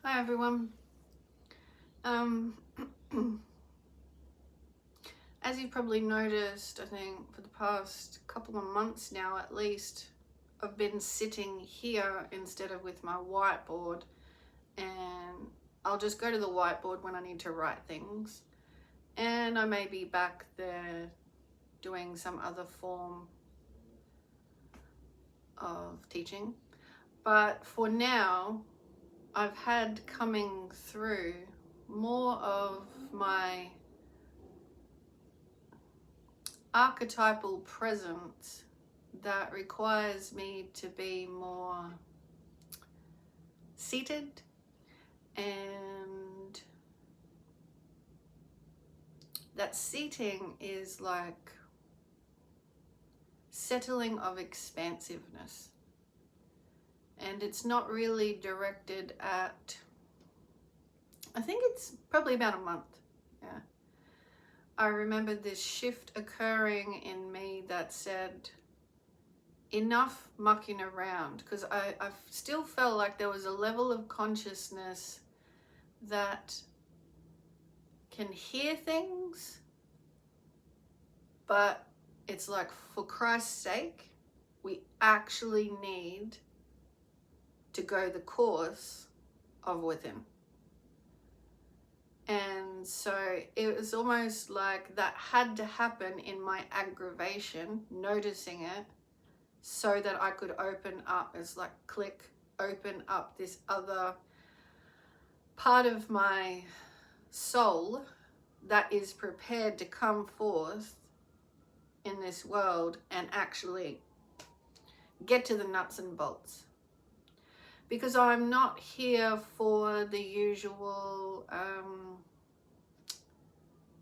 Hi everyone. Um, as you've probably noticed, I think for the past couple of months now at least, I've been sitting here instead of with my whiteboard, and I'll just go to the whiteboard when I need to write things, and I may be back there doing some other form of teaching. But for now, I've had coming through more of my archetypal presence that requires me to be more seated, and that seating is like settling of expansiveness, and it's not really directed at, I think it's probably about a month. Yeah, I remember this shift occurring in me that said enough mucking around, because I still felt like there was a level of consciousness that can hear things, but it's like, for Christ's sake, we actually need to go the course of within. And so it was almost like that had to happen in my aggravation, noticing it, so that I could open up, as like click, open up this other part of my soul that is prepared to come forth in this world and actually get to the nuts and bolts. Because I'm not here for the usual,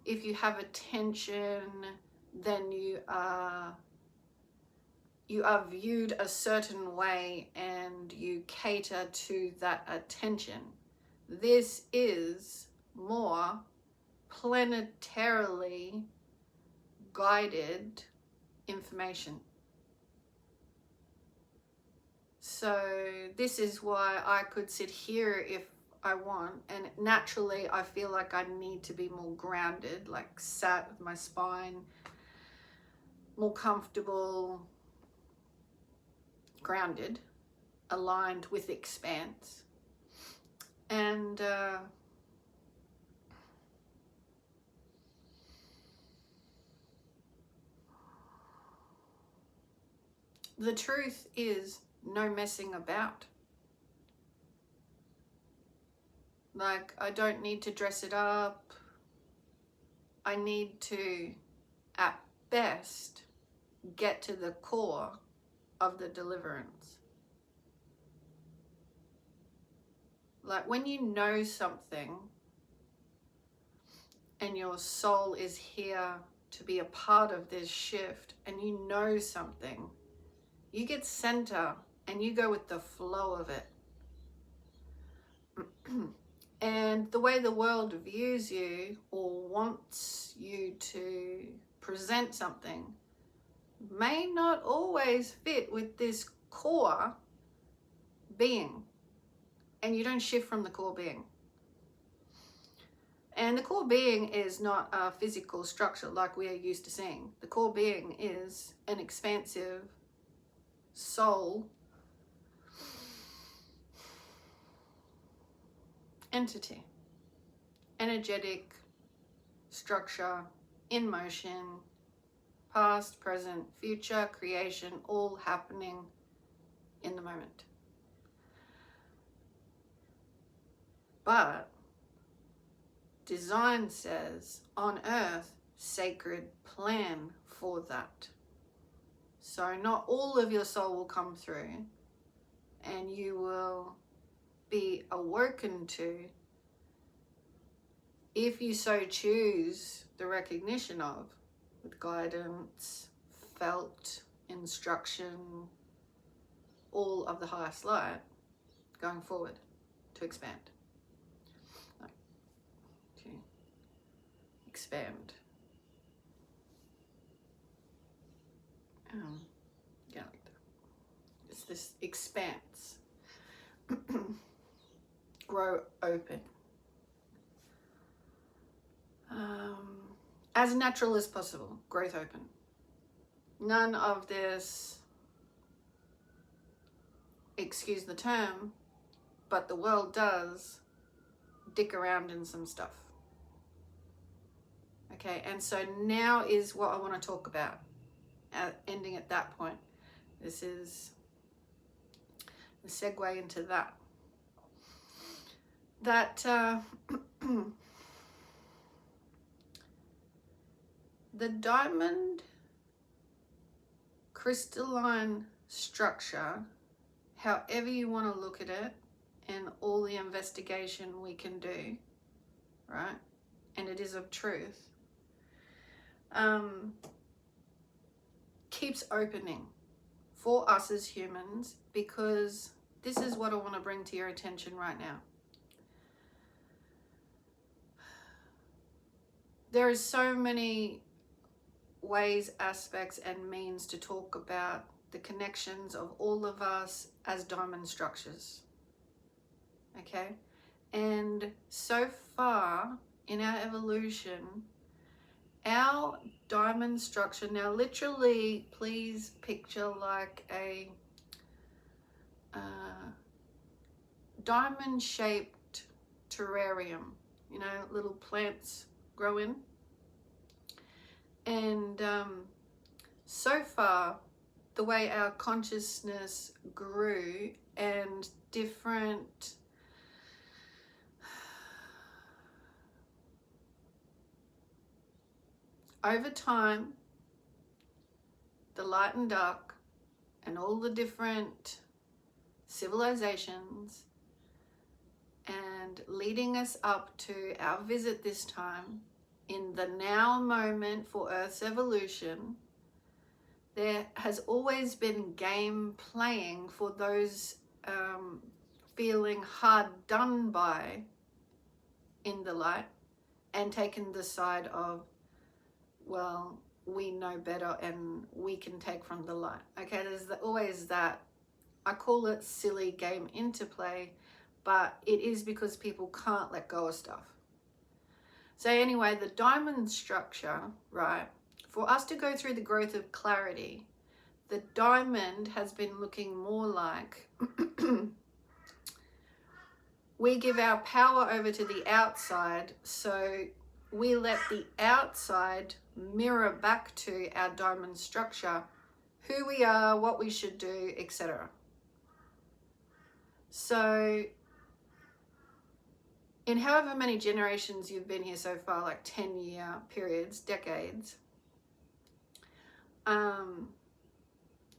if you have attention, then you are viewed a certain way and you cater to that attention. This is more planetarily guided information. So this is why I could sit here if I want, and naturally I feel like I need to be more grounded, like sat with my spine more comfortable, grounded, aligned with expanse. And the truth is no messing about. Like, I don't need to dress it up. I need to, at best, get to the core of the deliverance. Like, when you know something and your soul is here to be a part of this shift, and you know something, you get center and you go with the flow of it. And the way the world views you or wants you to present something may not always fit with this core being, and you don't shift from the core being. And the core being is not a physical structure like we are used to seeing. The core being is an expansive soul entity, energetic structure in motion, past, present, future, creation, all happening in the moment. But design says on earth, sacred plan for that. So not all of your soul will come through, and you will be awoken to, if you so choose, the recognition of, with guidance, felt instruction, all of the highest light, going forward to expand. To expand. Yeah, like that. It's this expanse. grow open. As natural as possible, growth open. None of this, excuse the term, but the world does dick around in some stuff. Okay, and so now is what I want to talk about, ending at that point. This is the segue into that. The diamond crystalline structure, however you want to look at it, and all the investigation we can do, right? And it is of truth, keeps opening for us as humans, because this is what I want to bring to your attention right now. There is so many ways, aspects, and means to talk about the connections of all of us as diamond structures. Okay? And so far in our evolution, our diamond structure, now literally, please picture like a diamond-shaped terrarium, you know, little plants grow in. And so far, the way our consciousness grew and different over time, the light and dark and all the different civilizations, and leading us up to our visit this time in the now moment for Earth's evolution, there has always been game playing for those feeling hard done by in the light, and taken the side of, well, we know better and we can take from the light. Okay, there's always that, I call it silly game interplay, but it is because people can't let go of stuff. So anyway, the diamond structure, right, for us to go through the growth of clarity, the diamond has been looking more like we give our power over to the outside, so we let the outside mirror back to our diamond structure, who we are, what we should do, etc. So in however many generations you've been here so far, like 10-year periods, decades,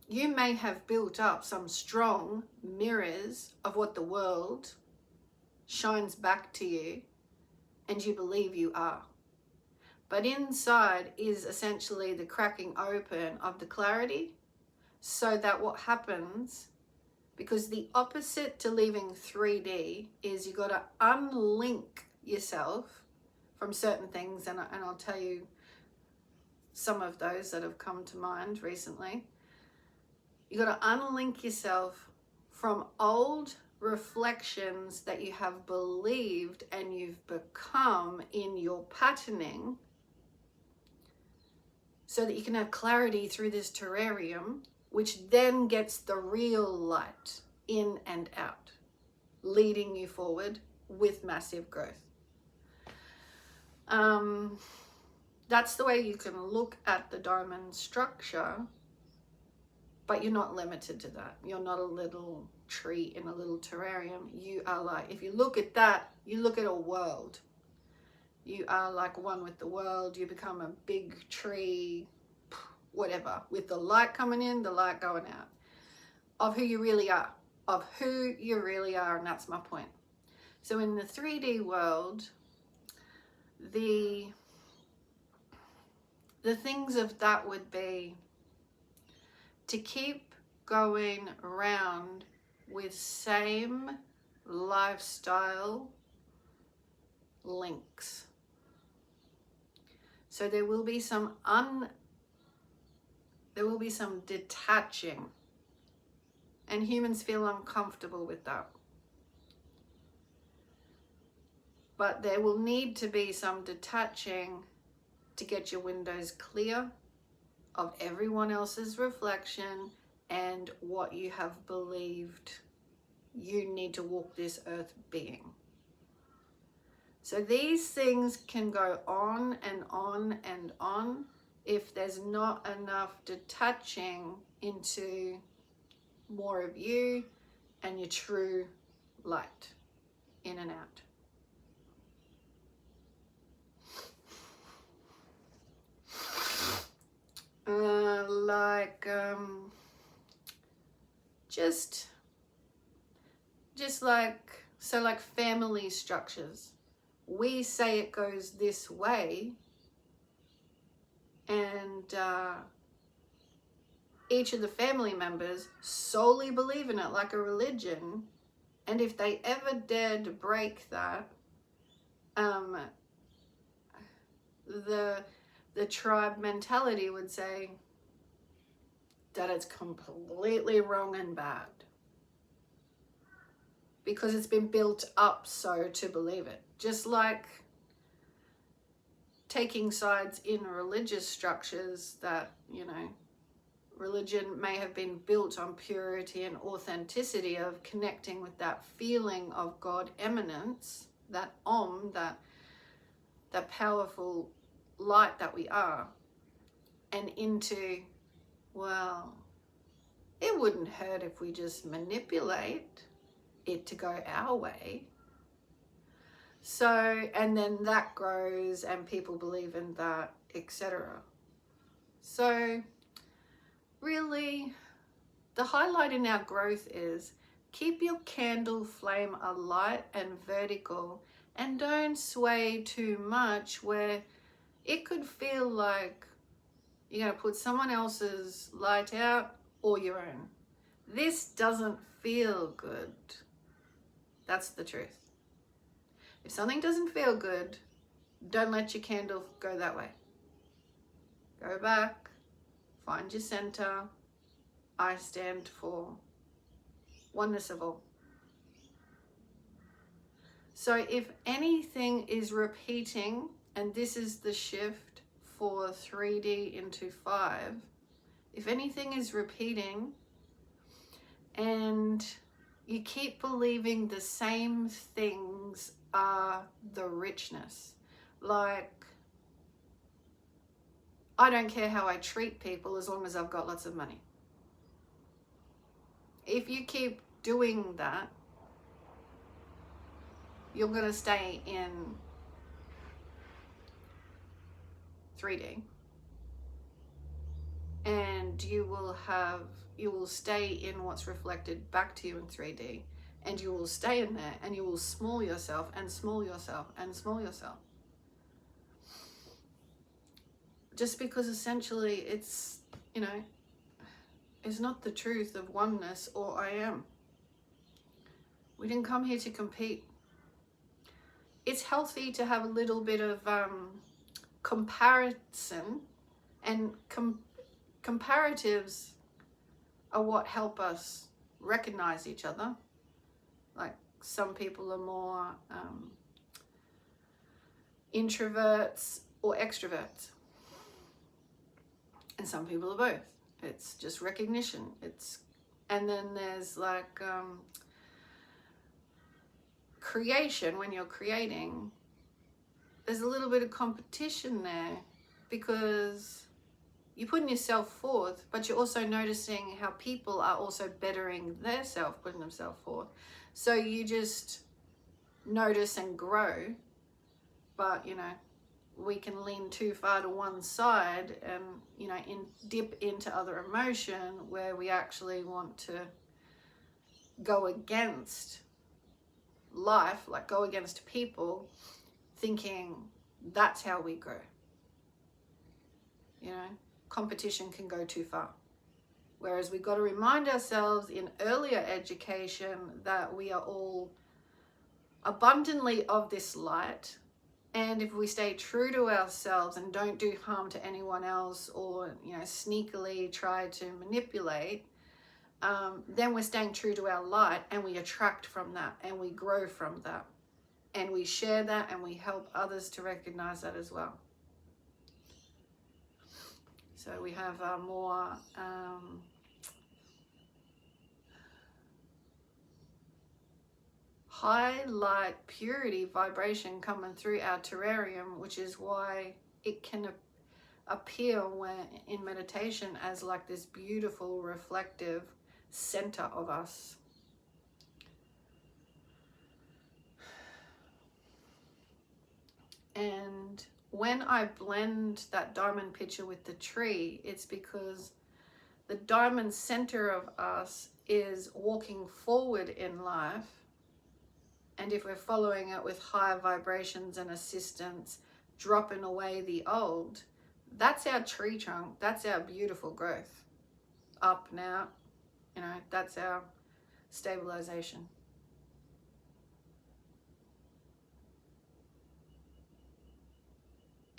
you may have built up some strong mirrors of what the world shines back to you, and you believe you are. But inside is essentially the cracking open of the clarity, so that what happens, because the opposite to leaving 3D is you got to unlink yourself from certain things, and I'll tell you some of those that have come to mind recently. You got to unlink yourself from old reflections that you have believed and you've become in your patterning, so that you can have clarity through this terrarium, which then gets the real light in and out, leading you forward with massive growth. That's the way you can look at the diamond structure, but you're not limited to that. You're not a little tree in a little terrarium. You are like, if you look at that, you look at a world. You are like one with the world. You become a big tree, whatever, with the light coming in, the light going out, of who you really are, and that's my point. So in the 3D world, the things of that would be to keep going around with same lifestyle links. So there will be some detaching, and humans feel uncomfortable with that. But there will need to be some detaching to get your windows clear of everyone else's reflection and what you have believed you need to walk this earth being. So these things can go on and on and on if there's not enough detaching into more of you and your true light in and out. Just like, so like family structures. We say it goes this way, and each of the family members solely believe in it like a religion. And if they ever dared to break that, the tribe mentality would say that it's completely wrong and bad, because it's been built up so to believe it. Just like taking sides in religious structures that, you know, religion may have been built on purity and authenticity of connecting with that feeling of God eminence, that Om, that powerful light that we are, and into, well, it wouldn't hurt if we just manipulate it to go our way. So, and then that grows and people believe in that, etc. So really, the highlight in our growth is keep your candle flame alight and vertical, and don't sway too much where it could feel like you're going to put someone else's light out or your own. This doesn't feel good. That's the truth. If something doesn't feel good, don't let your candle go that way. Go back, find your center. I stand for oneness of all. So if anything is repeating, and this is the shift for 3D into 5, if anything is repeating and you keep believing the same things are the richness, like, I don't care how I treat people as long as I've got lots of money. If you keep doing that, you're going to stay in 3D, and you will stay in what's reflected back to you in 3D, and you will stay in there, and you will small yourself and small yourself and small yourself, just because essentially it's, you know, is not the truth of oneness or I am. We didn't come here to compete. It's healthy to have a little bit of comparison, and comparatives are what help us recognize each other. Like, some people are more introverts or extroverts, and some people are both. It's just recognition. And then there's like creation. When you're creating, there's a little bit of competition there, because you're putting yourself forth, but you're also noticing how people are also bettering their self, putting themselves forth. So you just notice and grow. But, you know, we can lean too far to one side and, you know, dip into other emotion where we actually want to go against life, like go against people, thinking that's how we grow. You know, competition can go too far. Whereas we've got to remind ourselves in earlier education that we are all abundantly of this light. And if we stay true to ourselves and don't do harm to anyone else, or, you know, sneakily try to manipulate, then we're staying true to our light, and we attract from that and we grow from that. And we share that and we help others to recognize that as well. So we have more high light purity vibration coming through our terrarium, which is why it can appear when in meditation as like this beautiful reflective center of us. And when I blend that diamond picture with the tree, it's because the diamond center of us is walking forward in life. And if we're following it with higher vibrations and assistance, dropping away the old, that's our tree trunk. That's our beautiful growth. Up and out, you know, that's our stabilization.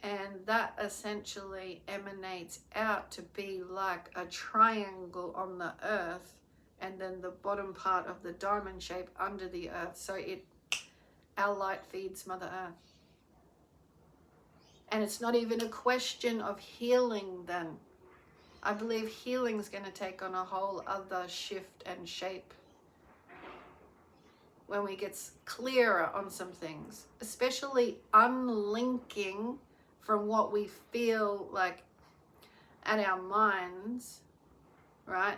And that essentially emanates out to be like a triangle on the earth, and then the bottom part of the diamond shape under the earth. So our light feeds Mother Earth. And it's not even a question of healing then. I believe healing is going to take on a whole other shift and shape when we get clearer on some things, especially unlinking from what we feel like at our minds, right?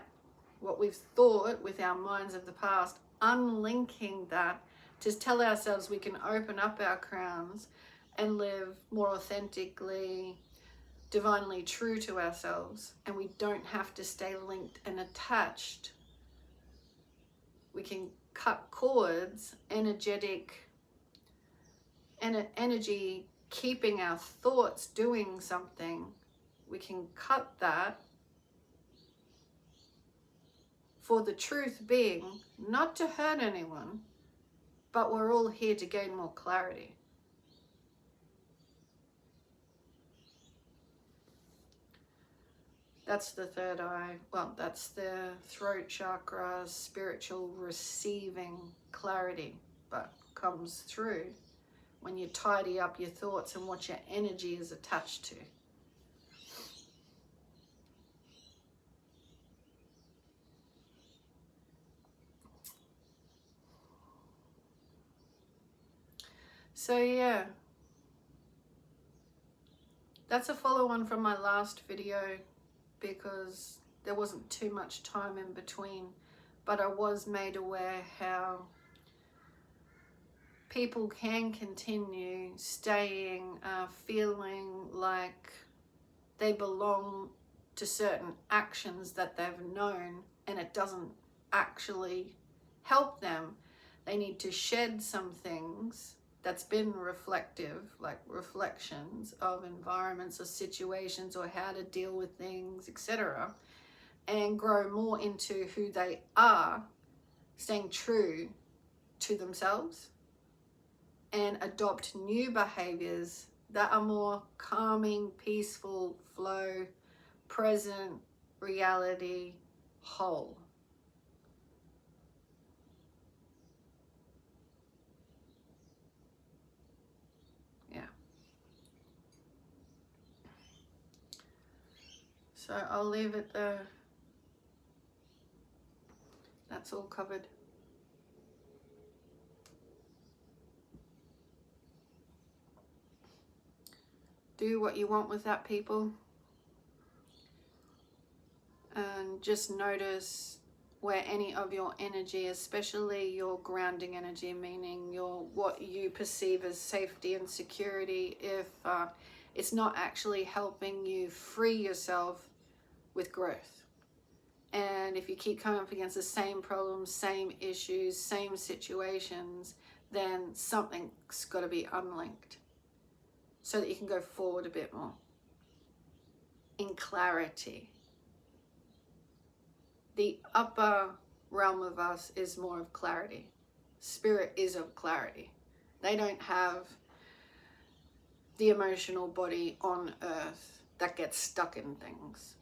What we've thought with our minds of the past, unlinking that to tell ourselves we can open up our crowns and live more authentically, divinely true to ourselves, and we don't have to stay linked and attached. We can cut cords, energy keeping our thoughts doing something. We can cut that for the truth being not to hurt anyone, but we're all here to gain more clarity. That's the third eye. Well, that's the throat chakra, spiritual receiving clarity, but comes through when you tidy up your thoughts and what your energy is attached to. So yeah, that's a follow-on from my last video because there wasn't too much time in between, but I was made aware how people can continue staying, feeling like they belong to certain actions that they've known, and it doesn't actually help them. They need to shed some things that's been reflective, like reflections of environments or situations or how to deal with things, etc., and grow more into who they are, staying true to themselves, and adopt new behaviors that are more calming, peaceful, flow, present, reality, whole. Yeah. So I'll leave it there. That's all covered. Do what you want with that, people. And just notice where any of your energy, especially your grounding energy, meaning what you perceive as safety and security, if it's not actually helping you free yourself with growth. And if you keep coming up against the same problems, same issues, same situations, then something's got to be unlinked so that you can go forward a bit more in clarity. The upper realm of us is more of clarity. Spirit is of clarity. They don't have the emotional body on earth that gets stuck in things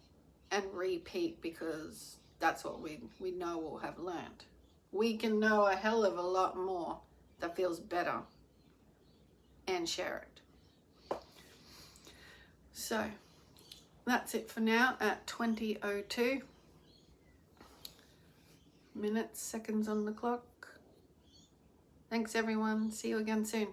and repeat because that's what we know or have learned. We can know a hell of a lot more that feels better and share it. So that's it for now at 20:02 minutes, seconds on the clock. Thanks everyone. See you again soon.